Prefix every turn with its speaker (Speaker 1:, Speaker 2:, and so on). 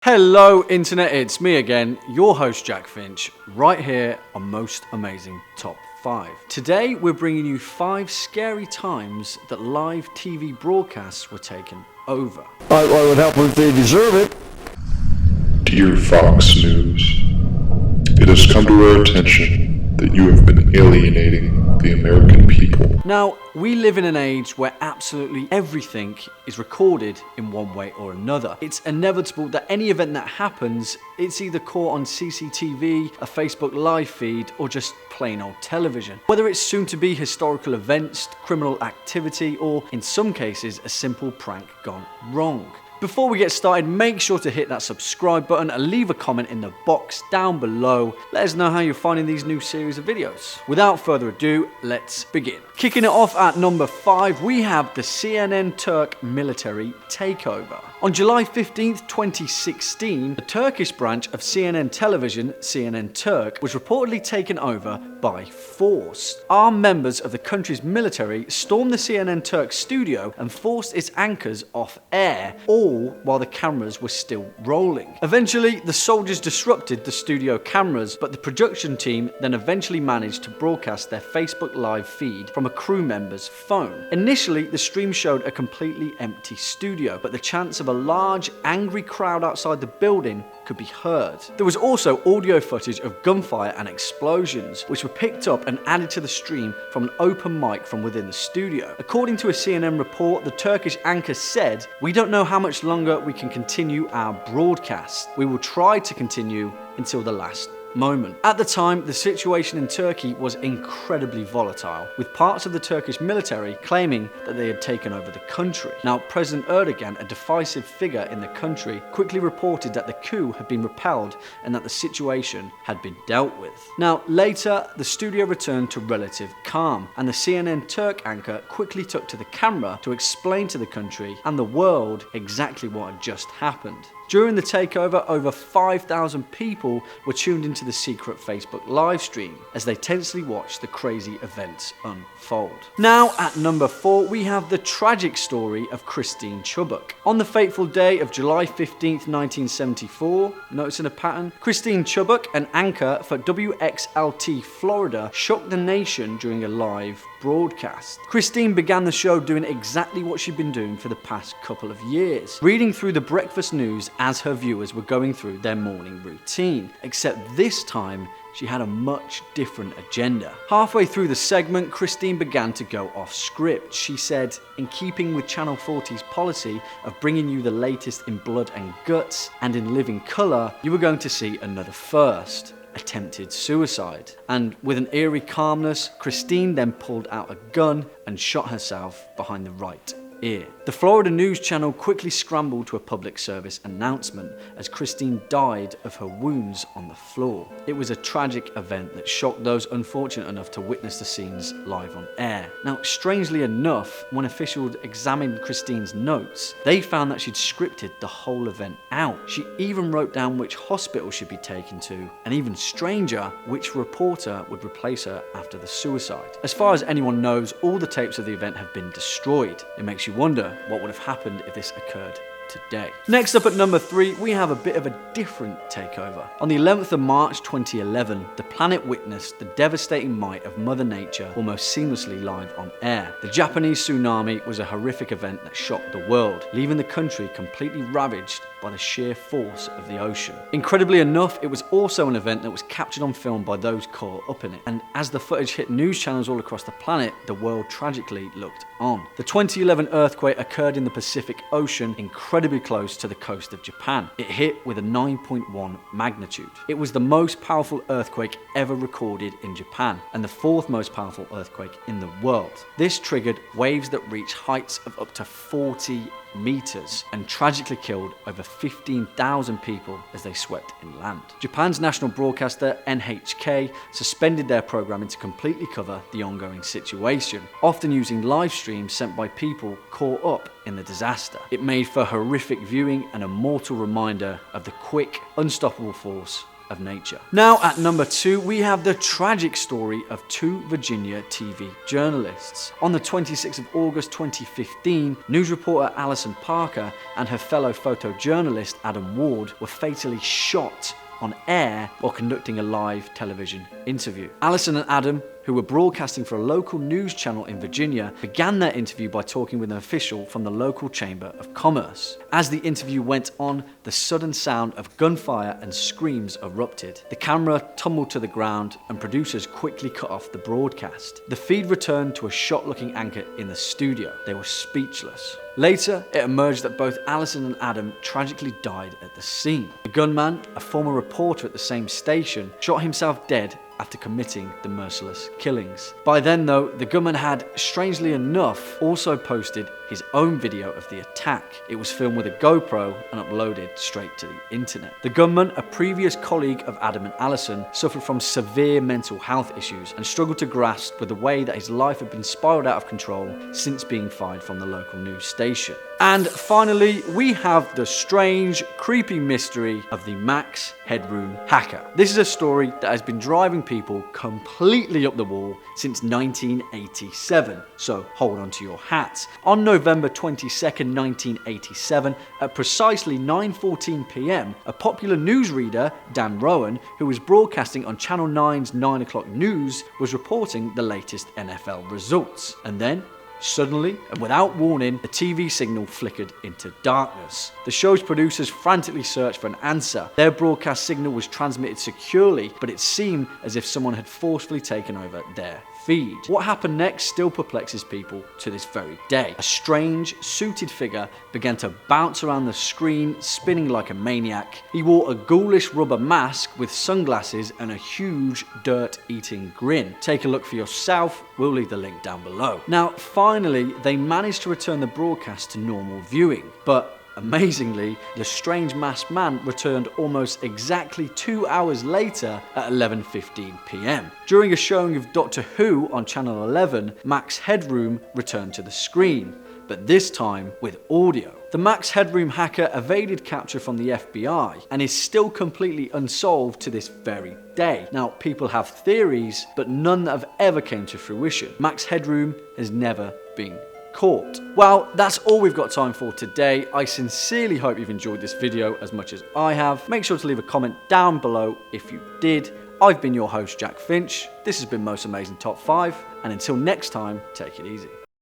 Speaker 1: Hello Internet, it's me again, your host Jack Finch, right here on Most Amazing Top 5. Today we're bringing you 5 scary times that live TV broadcasts were taken over.
Speaker 2: I would help them if they deserve it.
Speaker 3: Dear Fox News, it has come to our attention that you have been alienating the American people.
Speaker 1: Now, we live in an age where absolutely everything is recorded in one way or another. It's inevitable that any event that happens, it's either caught on CCTV, a Facebook live feed, or just plain old television. Whether it's soon to be historical events, criminal activity, or in some cases, a simple prank gone wrong. Before we get started, make sure to hit that subscribe button and leave a comment in the box down below. Let us know how you're finding these new series of videos. Without further ado, let's begin. Kicking it off at number 5, we have the CNN Turk military takeover. On July 15th, 2016, the Turkish branch of CNN television, CNN Turk, was reportedly taken over by force. Armed members of the country's military stormed the CNN Turk studio and forced its anchors off air, all while the cameras were still rolling. Eventually, the soldiers disrupted the studio cameras, but the production team then eventually managed to broadcast their Facebook live feed from a crew member's phone. Initially, the stream showed a completely empty studio, but the chants of a large, angry crowd outside the building could be heard. There was also audio footage of gunfire and explosions, which were picked up and added to the stream from an open mic from within the studio. According to a CNN report, the Turkish anchor said, "We don't know how much longer we can continue our broadcast. We will try to continue until the last moment." At the time, the situation in Turkey was incredibly volatile, with parts of the Turkish military claiming that they had taken over the country. Now, President Erdogan, a divisive figure in the country, quickly reported that the coup had been repelled and that the situation had been dealt with. Now, later, the studio returned to relative calm, and the CNN Turk anchor quickly took to the camera to explain to the country and the world exactly what had just happened. During the takeover, over 5,000 people were tuned into the secret Facebook live stream as they tensely watched the crazy events unfold. Now, at number 4, we have the tragic story of Christine Chubbuck. On the fateful day of July 15th, 1974, noticing a pattern, Christine Chubbuck, an anchor for WXLT Florida, shocked the nation during a live broadcast. Christine began the show doing exactly what she'd been doing for the past couple of years, reading through the breakfast news as her viewers were going through their morning routine, except this time she had a much different agenda. Halfway through the segment, Christine began to go off script. She said, "In keeping with Channel 40's policy of bringing you the latest in blood and guts and in living colour, you were going to see another first. Attempted suicide." And with an eerie calmness, Christine then pulled out a gun and shot herself behind the right ear. The Florida News Channel quickly scrambled to a public service announcement as Christine died of her wounds on the floor. It was a tragic event that shocked those unfortunate enough to witness the scenes live on air. Now, strangely enough, when officials examined Christine's notes, they found that she'd scripted the whole event out. She even wrote down which hospital she'd be taken to, and even stranger, which reporter would replace her after the suicide. As far as anyone knows, all the tapes of the event have been destroyed. It makes you wonder what would have happened if this occurred today. Next up at number 3, we have a bit of a different takeover. On the 11th of March 2011, the planet witnessed the devastating might of Mother Nature almost seamlessly live on air. The Japanese tsunami was a horrific event that shocked the world, leaving the country completely ravaged by the sheer force of the ocean. Incredibly enough, it was also an event that was captured on film by those caught up in it, and as the footage hit news channels all across the planet, the world tragically looked on. The 2011 earthquake occurred in the Pacific Ocean, incredibly close to the coast of Japan. It hit with a 9.1 magnitude. It was the most powerful earthquake ever recorded in Japan, and the 4th most powerful earthquake in the world. This triggered waves that reached heights of up to 40 meters and tragically killed over 15,000 people as they swept inland. Japan's national broadcaster NHK suspended their programming to completely cover the ongoing situation, often using live streams sent by people caught up in the disaster. It made for horrific viewing and a mortal reminder of the quick, unstoppable force of nature. Now at number 2, we have the tragic story of 2 Virginia TV journalists. On the 26th of August 2015, news reporter Alison Parker and her fellow photojournalist Adam Ward were fatally shot on air while conducting a live television interview. Alison and Adam, who were broadcasting for a local news channel in Virginia, began their interview by talking with an official from the local Chamber of Commerce. As the interview went on, the sudden sound of gunfire and screams erupted. The camera tumbled to the ground and producers quickly cut off the broadcast. The feed returned to a shocked-looking anchor in the studio. They were speechless. Later, it emerged that both Alison and Adam tragically died at the scene. The gunman, a former reporter at the same station, shot himself dead after committing the merciless killings. By then though, the gunman had, strangely enough, also posted his own video of the attack. It was filmed with a GoPro and uploaded straight to the internet. The gunman, a previous colleague of Adam and Alison, suffered from severe mental health issues and struggled to grasp with the way that his life had been spiraled out of control since being fired from the local news station. And finally, we have the strange, creepy mystery of the Max Headroom hacker. This is a story that has been driving people completely up the wall since 1987, so hold on to your hats. On November 22nd, 1987, at precisely 9:14 p.m, a popular newsreader, Dan Rowan, who was broadcasting on Channel 9's 9 o'clock news, was reporting the latest NFL results. And then, suddenly, and without warning, the TV signal flickered into darkness. The show's producers frantically searched for an answer. Their broadcast signal was transmitted securely, but it seemed as if someone had forcefully taken over their feed. What happened next still perplexes people to this very day. A strange, suited figure began to bounce around the screen, spinning like a maniac. He wore a ghoulish rubber mask with sunglasses and a huge dirt-eating grin. Take a look for yourself, we'll leave the link down below. Now, finally, they managed to return the broadcast to normal viewing, but amazingly, the strange masked man returned almost exactly 2 hours later at 11:15 p.m. During a showing of Doctor Who on Channel 11, Max Headroom returned to the screen, but this time with audio. The Max Headroom hacker evaded capture from the FBI and is still completely unsolved to this very day. Now, people have theories, but none that have ever came to fruition. Max Headroom has never been caught. Well, that's all we've got time for today. I sincerely hope you've enjoyed this video as much as I have. Make sure to leave a comment down below if you did. I've been your host, Jack Finch. This has been Most Amazing Top 5, and until next time, take it easy.